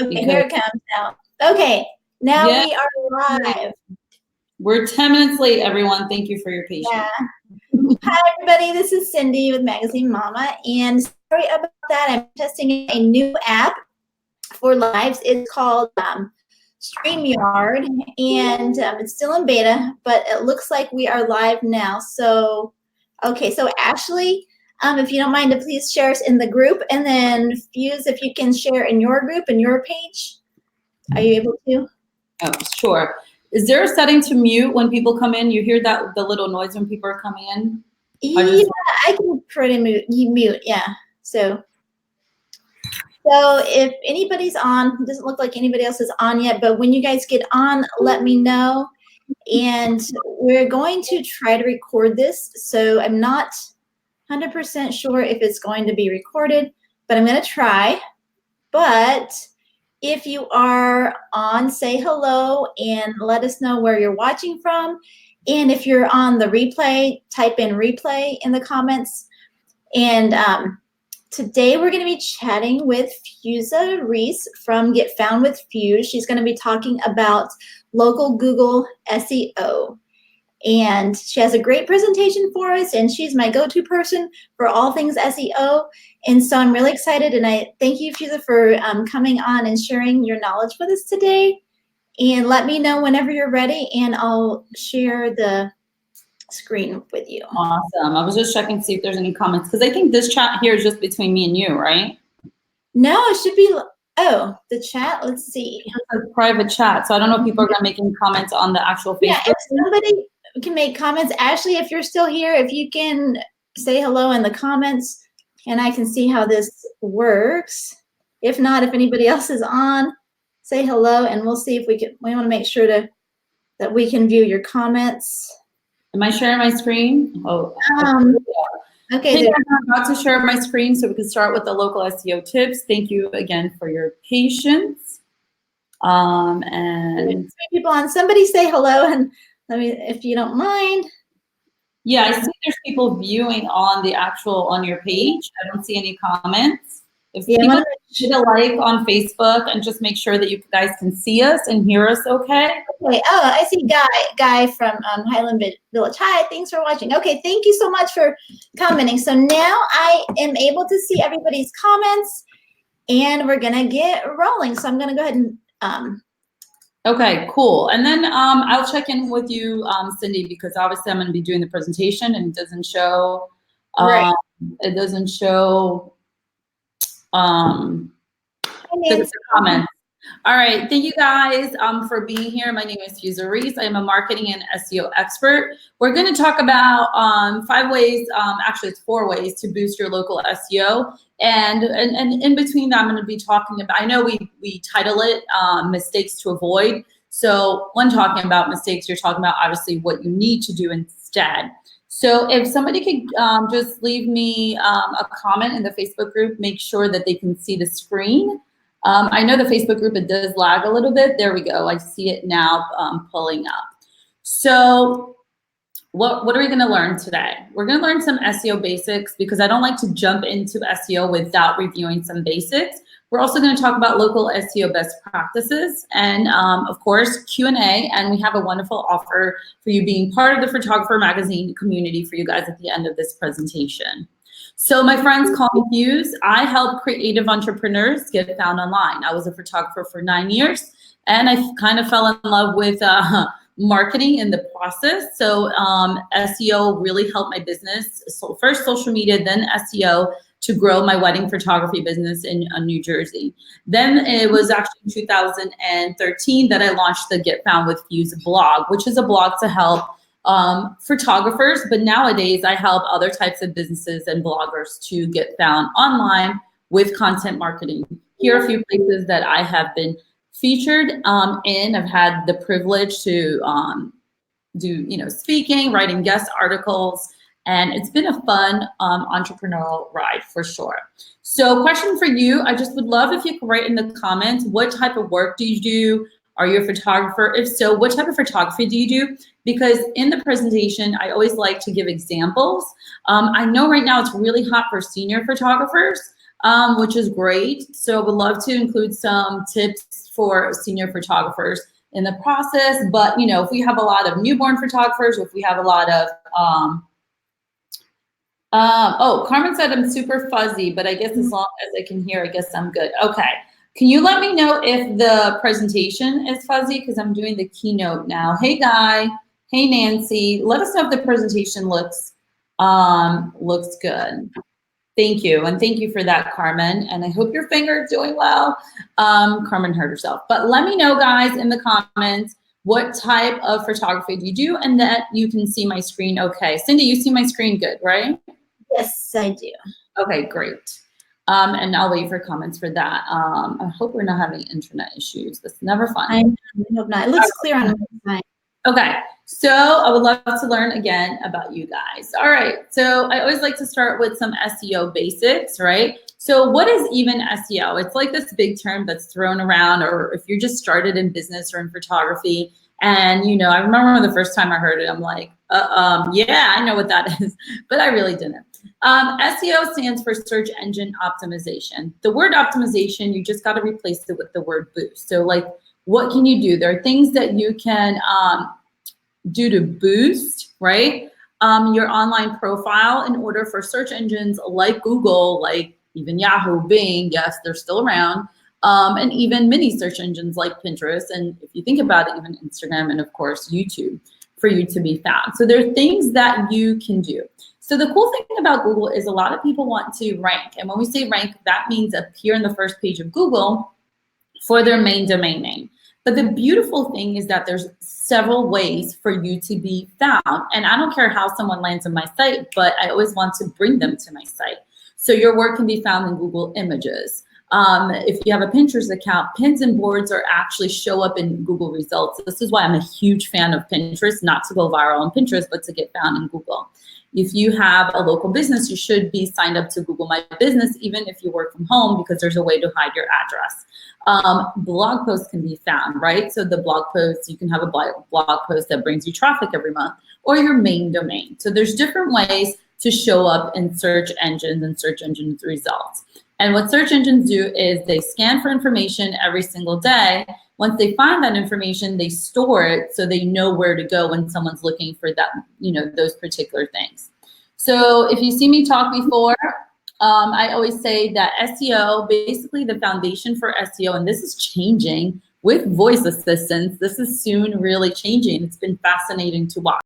Okay, here it comes now. Okay, now we are live. We're 10 minutes late, everyone. Thank you for your patience. Yeah. Hi, everybody. This is Cindy with Magazine Mama, and sorry about that. I'm testing a new app for lives. It's called StreamYard, and it's still in beta, but it looks like we are live now. So, okay, so Ashley, if you don't mind to please share us in the group, and then Fuse, if you can share in your group and your page. Are you able to? Oh, sure. Is there a setting to mute when people come in? You hear that the little noise when people are coming in? Yeah, I can pretty mute. Yeah. So if anybody's on, it doesn't look like anybody else is on yet, but when you guys get on, let me know. And we're going to try to record this. So I'm not 100% sure if it's going to be recorded, but I'm going to try. But if you are on, say hello and let us know where you're watching from. And if you're on the replay, type in replay in the comments. And today we're going to be chatting with Fusa Reese from Get Found with Fuse. She's going to be talking about local Google SEO. And she has a great presentation for us, and she's my go-to person for all things SEO. And so I'm really excited, and I thank you, Fusa, for coming on and sharing your knowledge with us today. And let me know whenever you're ready, and I'll share the screen with you. Awesome. I was just checking to see if there's any comments, because I think this chat here is just between me and you, right? No, it should be, oh, the chat, let's see. It's a private chat, so I don't know if people are going to make any comments on the actual Facebook. Yeah, if somebody can make comments. Ashley, if you're still here, if you can say hello in the comments, and I can see how this works. If not, if anybody else is on, say hello, and we'll see if we want to make sure that we can view your comments. Am I sharing my screen? Oh, okay. Hey, I'm about to share my screen so we can start with the local SEO tips. Thank you again for your patience. And people on, somebody say hello, and let me, if you don't mind. Yeah, I see there's people viewing on your page. I don't see any comments. If people hit a like on Facebook and just make sure that you guys can see us and hear us okay. Okay, oh, I see Guy from Highland Village. Hi, thanks for watching. Okay, thank you so much for commenting. So now I am able to see everybody's comments, and we're gonna get rolling. So I'm gonna go ahead and Okay, cool. And then I'll check in with you, Cindy, because obviously I'm going to be doing the presentation, and it doesn't show. Right. It doesn't show. The comments. All right, thank you guys for being here. My name is Fusa Reese. I am a marketing and SEO expert. We're going to talk about 5 ways, actually it's 4 ways to boost your local SEO. And in between that, I'm going to be talking about, I know we title it mistakes to avoid. So when talking about mistakes, you're talking about obviously what you need to do instead. So if somebody could just leave me a comment in the Facebook group, make sure that they can see the screen. I know the Facebook group, it does lag a little bit. There we go. I see it now pulling up. So what are we going to learn today? We're going to learn some SEO basics, because I don't like to jump into SEO without reviewing some basics. We're also going to talk about local SEO best practices and, of course, Q&A. And we have a wonderful offer for you being part of the Photographer Magazine community for you guys at the end of this presentation. So my friends, call me Fuse. I help creative entrepreneurs get found online. I was a photographer for 9 years, and I kind of fell in love with marketing in the process. So SEO really helped my business. So first social media, then SEO, to grow my wedding photography business in New Jersey. Then it was actually in 2013 that I launched the Get Found with Fuse blog, which is a blog to help photographers, but nowadays I help other types of businesses and bloggers to get found online with content marketing. Here are a few places that I have been featured in. I've had the privilege to do speaking, writing guest articles, and it's been a fun entrepreneurial ride for sure. So question for you, I just would love if you could write in the comments, what type of work do you do? Are you a photographer? If so, what type of photography do you do? Because in the presentation, I always like to give examples. I know right now it's really hot for senior photographers. which is great. So I would love to include some tips for senior photographers in the process. But, you know, if we have a lot of newborn photographers, if we have a lot of, oh, Carmen said I'm super fuzzy, but I guess as long as I can hear, I guess I'm good. Okay. Can you let me know if the presentation is fuzzy? Because I'm doing the keynote now. Hey, Guy. Hey, Nancy. Let us know if the presentation looks good. Thank you. And thank you for that, Carmen. And I hope your finger is doing well. Carmen hurt herself. But let me know, guys, in the comments, what type of photography do you do? And that you can see my screen okay. Cindy, you see my screen good, right? Yes, I do. Okay, great. And I'll wait for comments for that. I hope we're not having internet issues. That's never fun. I hope not. It looks clear on my side. Okay, so I would love to learn again about you guys. All right, so I always like to start with some SEO basics, right? So what is even SEO? It's like this big term that's thrown around, or if you're just started in business or in photography, and you know, I remember the first time I heard it, I'm like, yeah, I know what that is, but I really didn't. SEO stands for search engine optimization. The word optimization, you just got to replace it with the word boost. So like, what can you do? There are things that you can do to boost, right, your online profile in order for search engines like Google, like even Yahoo, Bing, yes, they're still around, and even mini search engines like Pinterest, and if you think about it, even Instagram, and of course YouTube, for you to be found. So there are things that you can do. So the cool thing about Google is a lot of people want to rank, and when we say rank, that means appear in the first page of Google for their main domain name. But the beautiful thing is that there's several ways for you to be found. And I don't care how someone lands on my site, but I always want to bring them to my site. So your work can be found in Google Images. If you have a Pinterest account, pins and boards are actually show up in Google results. This is why I'm a huge fan of Pinterest, not to go viral on Pinterest, but to get found in Google. If you have a local business, you should be signed up to Google My Business, even if you work from home, because there's a way to hide your address. Blog posts can be found, right? So the blog posts, you can have a blog post that brings you traffic every month, or your main domain. So there's different ways to show up in search engines and search engines results. And what search engines do is they scan for information every single day. Once they find that information, they store it so they know where to go when someone's looking for that, you know, those particular things. So if you see me talk before, I always say that SEO, basically the foundation for SEO, and this is changing with voice assistants. This is soon really changing. It's been fascinating to watch.